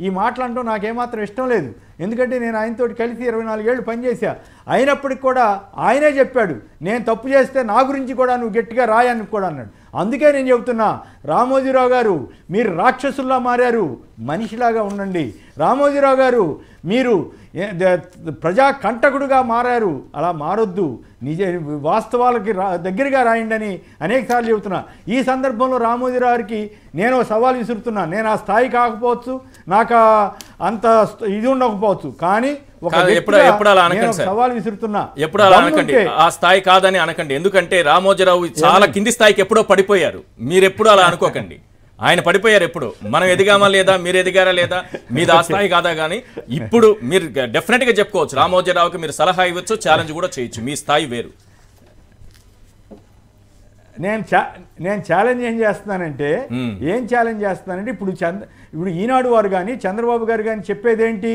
ఈ మాటలు అంటూ నాకేమాత్రం ఇష్టం లేదు. ఎందుకంటే నేను ఆయనతో కలిసి 24 ఏళ్ళు పనిచేశా. అయినప్పటికి కూడా ఆయనే చెప్పాడు, నేను తప్పు చేస్తే నా గురించి కూడా నువ్వు గట్టిగా రాయని కూడా అన్నాడు. అందుకే నేను చెబుతున్నా, రామోజీరావు గారు మీరు రాక్షసుల్లా మారారు, మనిషిలాగా ఉండండి. రామోజీరావు గారు మీరు ప్రజా కంటకుడుగా మారారు, అలా మారొద్దు, నిజ వాస్తవాలకి దగ్గరగా రాయండి అని అనేకసార్లు చెబుతున్నా. ఈ సందర్భంలో రామోజీరావు గారికి నేను సవాల్ విసురుతున్నా. నేను ఆ స్థాయి కాకపోవచ్చు, నాకు అంత ఇది ఉండకపోవచ్చు, కానీ సవాల్ విసురుతున్నా. ఎప్పుడు అలా అనకండి, ఆ స్థాయి కాదని అనకండి. ఎందుకంటే రామోజీరావు చాలా కింది స్థాయికి ఎప్పుడో పడిపోయారు, మీరెప్పుడు అలా అనుకోకండి. ఆయన పడిపోయారు ఎప్పుడు, మనం ఎదిగామా లేదా, మీరు ఎదిగారా లేదా, మీది ఆ స్థాయి కాదా. కానీ ఇప్పుడు మీరు డెఫినెట్ గా చెప్పుకోవచ్చు, రామోజీరావుకి మీరు సలహా ఇవ్వచ్చు, ఛాలెంజ్ కూడా చేయొచ్చు, మీ స్థాయి వేరు. నేను ఛాలెంజ్ ఏం చేస్తున్నానంటే ఇప్పుడు ఈనాడు వారు కానీ చంద్రబాబు గారు కానీ చెప్పేదేంటి,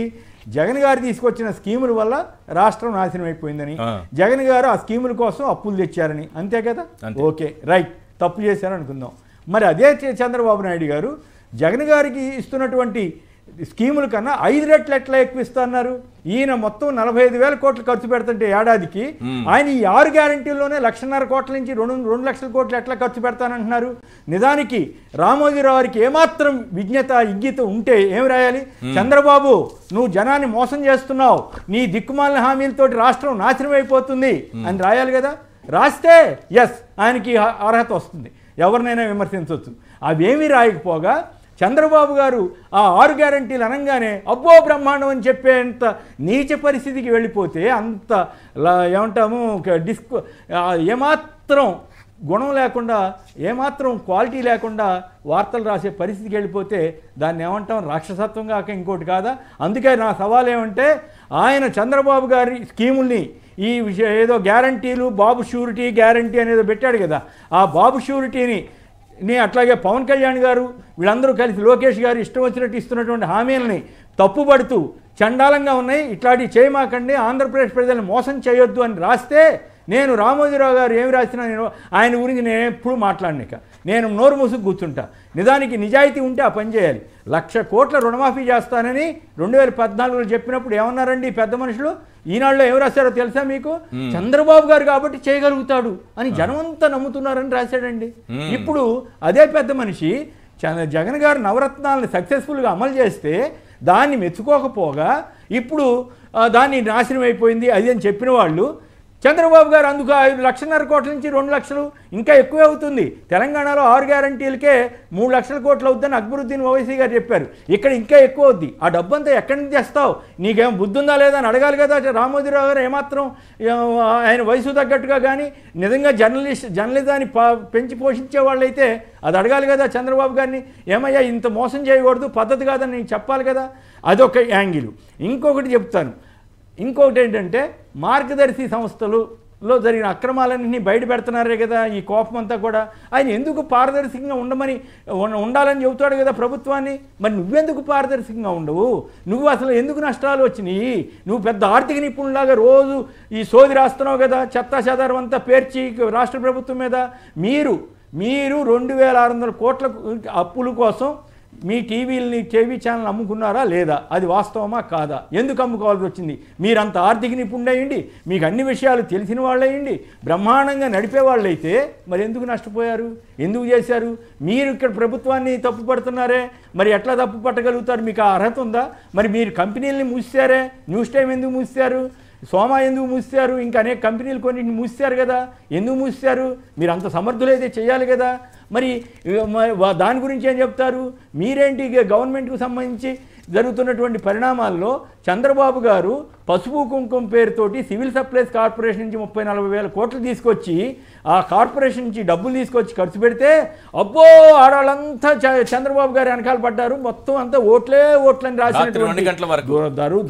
జగన్ గారు తీసుకొచ్చిన స్కీముల వల్ల రాష్ట్రం నాశనం అయిపోయిందని, జగన్ గారు ఆ స్కీముల కోసం అప్పులు తెచ్చారని, అంతే కదా. ఓకే రైట్, తప్పు చేశారు అనుకుందాం. మరి అదే చంద్రబాబు నాయుడు గారు జగన్ గారికి ఇస్తున్నటువంటి స్కీముల కన్నా 5 రెట్లు ఎట్లా ఎక్కువ ఇస్తున్నారు. ఈయన మొత్తం 45,000 కోట్లు ఖర్చు పెడుతుంటే ఏడాదికి, ఆయన ఈ 6 గ్యారంటీల్లోనే 1,50,000 కోట్ల నుంచి 2 లక్షల కోట్లు ఎట్లా ఖర్చు పెడతానంటున్నారు. నిజానికి రామోజీరావు గారికి ఏమాత్రం విజ్ఞత ఇంగిత ఉంటే ఏం రాయాలి, చంద్రబాబు నువ్వు జనాన్ని మోసం చేస్తున్నావు, నీ దిక్కుమాలిన హామీలతోటి రాష్ట్రం నాశనం అయిపోతుంది అని రాయాలి కదా. రాస్తే ఎస్ ఆయనకి అర్హత వస్తుంది, ఎవరినైనా విమర్శించవచ్చు. అవేమీ రాయకపోగా చంద్రబాబు గారు ఆ 6 గ్యారంటీలు అనగానే అబ్బో బ్రహ్మాండం అని చెప్పేంత నీచ పరిస్థితికి వెళ్ళిపోతే, అంత ఏమంటాము ఏమాత్రం గుణం లేకుండా, ఏమాత్రం క్వాలిటీ లేకుండా వార్తలు రాసే పరిస్థితికి వెళ్ళిపోతే దాన్ని ఏమంటాం, రాక్షసత్వం కాక ఇంకోటి కాదా. అందుకే నా సవాల్ ఏమంటే, ఆయన చంద్రబాబు గారి స్కీముల్ని ఈ ఏదో గ్యారంటీలు, బాబు షూరిటీ గ్యారంటీ అనేది పెట్టాడు కదా, ఆ బాబు షూరిటీని అట్లాగే పవన్ కళ్యాణ్ గారు వీళ్ళందరూ కలిసి లోకేష్ గారు ఇష్టం వచ్చినట్టు ఇస్తున్నటువంటి హామీలని తప్పుపడుతూ చండాలంగా ఉన్నాయి, ఇట్లాంటివి చేయమాకండి, ఆంధ్రప్రదేశ్ ప్రజలను మోసం చేయొద్దు అని రాస్తే, నేను రామోజీరావు గారు ఏమి రాసినా నేను ఆయన గురించి నేను ఎప్పుడు మాట్లాడినాక నేను నోరు మూసుకు కూర్చుంటా. నిజానికి నిజాయితీ ఉంటే ఆ పని చేయాలి. 1,00,000 కోట్ల రుణమాఫీ చేస్తానని 2014లో చెప్పినప్పుడు ఏమన్నారండి పెద్ద మనుషులు, ఈనాడులో ఎవరు రాశారో తెలుసా మీకు, చంద్రబాబు గారు కాబట్టి చేయగలుగుతాడు అని జనమంతా నమ్ముతున్నారని రాశాడండి. ఇప్పుడు అదే పెద్ద మనిషి జగన్ గారు నవరత్నాలను సక్సెస్ఫుల్గా అమలు చేస్తే దాన్ని మెచ్చుకోకపోగా ఇప్పుడు దాన్ని నాశనం అయిపోయింది అది అని చెప్పిన వాళ్ళు, చంద్రబాబు గారు అందుకు 1,50,000 కోట్ల నుంచి 2 లక్షలు ఇంకా ఎక్కువే అవుతుంది. తెలంగాణలో 6 గ్యారంటీలకే 3 లక్షల కోట్లు అవుతుందని అక్బరుద్దీన్ ఓవైసీ గారు చెప్పారు. ఇక్కడ ఇంకా ఎక్కువ అవుద్ది. ఆ డబ్బంతా ఎక్కడి నుంచి తెస్తావు, నీకేం బుద్ధి ఉందా లేదా అని అడగాలి కదా. రామోజీరావు గారు ఏమాత్రం ఆయన వయసు తగ్గట్టుగా కానీ నిజంగా జర్నలిజాన్ని పెంచి పోషించే వాళ్ళైతే అది అడగాలి కదా చంద్రబాబు గారిని. ఏమయ్యా ఇంత మోసం చేయకూడదు, పద్ధతి కాదని నేను చెప్పాలి కదా. అదొక యాంగిల్. ఇంకొకటి చెప్తాను, ఇంకొకటి ఏంటంటే మార్గదర్శి సంస్థలలో జరిగిన అక్రమాలన్నీ బయట పెడుతున్నారే కదా. ఈ కోపం అంతా కూడా ఆయన ఎందుకు పారదర్శకంగా ఉండాలని చెబుతాడు కదా ప్రభుత్వాన్ని. మరి నువ్వెందుకు పారదర్శకంగా ఉండవు, నువ్వు అసలు ఎందుకు నష్టాలు వచ్చినాయి, నువ్వు పెద్ద ఆర్థిక నిపుణులాగా రోజు ఈ సోది రాస్తున్నావు కదా, చెత్తా చెదారం అంతా పేర్చి రాష్ట్ర ప్రభుత్వం మీద. మీరు 2,600 కోట్ల అప్పుల కోసం మీ టీవీ ఛానల్ అమ్ముకున్నారా లేదా, అది వాస్తవమా కాదా, ఎందుకు అమ్ముకోవాల్సి వచ్చింది. మీరంత ఆర్థిక నిపుణులయ్యండి, మీకు అన్ని విషయాలు తెలిసిన వాళ్ళయ్యండి, బ్రహ్మాండంగా నడిపే వాళ్ళైతే మరి ఎందుకు నష్టపోయారు, ఎందుకు చేశారు. మీరు ఇక్కడ ప్రభుత్వాన్ని తప్పు పడుతున్నారే, మరి ఎట్లా తప్పు పట్టగలుగుతారు, మీకు ఆ అర్హత ఉందా. మరి మీరు కంపెనీలని మూసారే, న్యూస్ టైం ఎందుకు మూసారు, సోమా ఎందుకు మూసారు, ఇంకా అనేక కంపెనీలు కొన్నింటిని మూసారు కదా, ఎందుకు మూసారు. మీరు అంత సమర్థులైతే చేయాలి కదా. మరి దాని గురించి ఏం చెప్తారు. మీరేంటి గవర్నమెంట్కు సంబంధించి జరుగుతున్నటువంటి పరిణామాల్లో చంద్రబాబు గారు పసుపు కుంకుమ పేరుతోటి సివిల్ సప్లైస్ కార్పొరేషన్ నుంచి 30-40 వేల కోట్లు తీసుకొచ్చి ఆ కార్పొరేషన్ నుంచి డబ్బులు తీసుకొచ్చి ఖర్చు పెడితే అబ్బో ఆడవాళ్ళంతా చంద్రబాబు గారు వెనకాల పడ్డారు, మొత్తం అంతా ఓట్లని రాసినటువంటి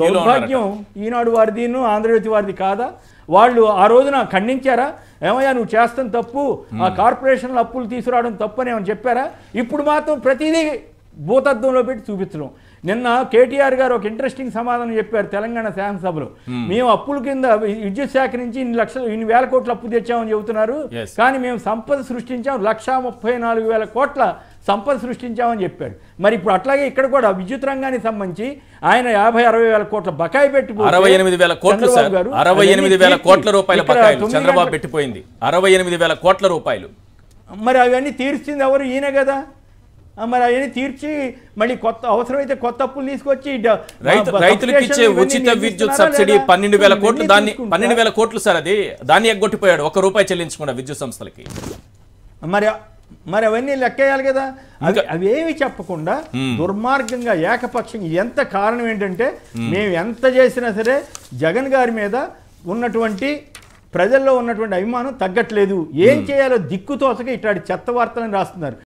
దౌర్భాగ్యం ఈనాడు వారిదిను ఆంధ్రజ్యోతి వారిది కాదా. వాళ్ళు ఆ రోజున ఖండించారా, ఏమయ్యా నువ్వు చేస్తాను తప్పు, ఆ కార్పొరేషన్లో అప్పులు తీసుకురావడం తప్పు అని ఏమైనా చెప్పారా. ఇప్పుడు మాత్రం ప్రతిదీ భూతత్వంలో పెట్టి చూపించడం. నిన్న కేటీఆర్ గారు ఒక ఇంట్రెస్టింగ్ సమాధానం చెప్పారు తెలంగాణ శాసనసభలో. మేము అప్పుల కింద విద్యుత్ శాఖ నుంచి ఇన్ని వేల కోట్ల అప్పు తెచ్చామని చెబుతున్నారు, కానీ మేము సంపద సృష్టించాం 1,34,000 కోట్ల సంపద సృష్టించామని చెప్పాడు. మరి ఇప్పుడు అట్లాగే ఇక్కడ కూడా విద్యుత్ రంగానికి సంబంధించి ఆయన 50-60 వేల కోట్ల బకాయి పెట్టి 68,000 కోట్లు సార్, 68,000 కోట్ల రూపాయల బకాయిలు చంద్రబాబు పెట్టిపోయింది, 68,000 కోట్ల రూపాయలు. మరి అవన్నీ తీర్చింది ఎవరు? ఈయన కదా. మరి అవన్నీ తీర్చి మళ్ళీ కొత్త అవసరమైతే కొత్త అప్పులు తీసుకొచ్చి రైతులకు ఇచ్చే ఉచిత విద్యుత్ సబ్సిడీ 12,000 కోట్లు, దాన్ని 12,000 కోట్లు సార్, అది దాన్ని ఎగ్గొట్టిపోయాడు, ₹1 చెల్లించకుండా విద్యుత్ సంస్థలకి. మరి అవన్నీ లెక్కేయాలి కదా. అవేమి చెప్పకుండా దుర్మార్గంగా ఏకపక్షంగా. ఎంత కారణం ఏంటంటే మేము ఎంత చేసినా సరే జగన్ గారి మీద ఉన్నటువంటి ప్రజల్లో ఉన్నటువంటి అభిమానం తగ్గట్లేదు. ఏం చేయాలో దిక్కుతోసగా ఇట్లాంటి చెత్త వార్తలను రాస్తున్నారు.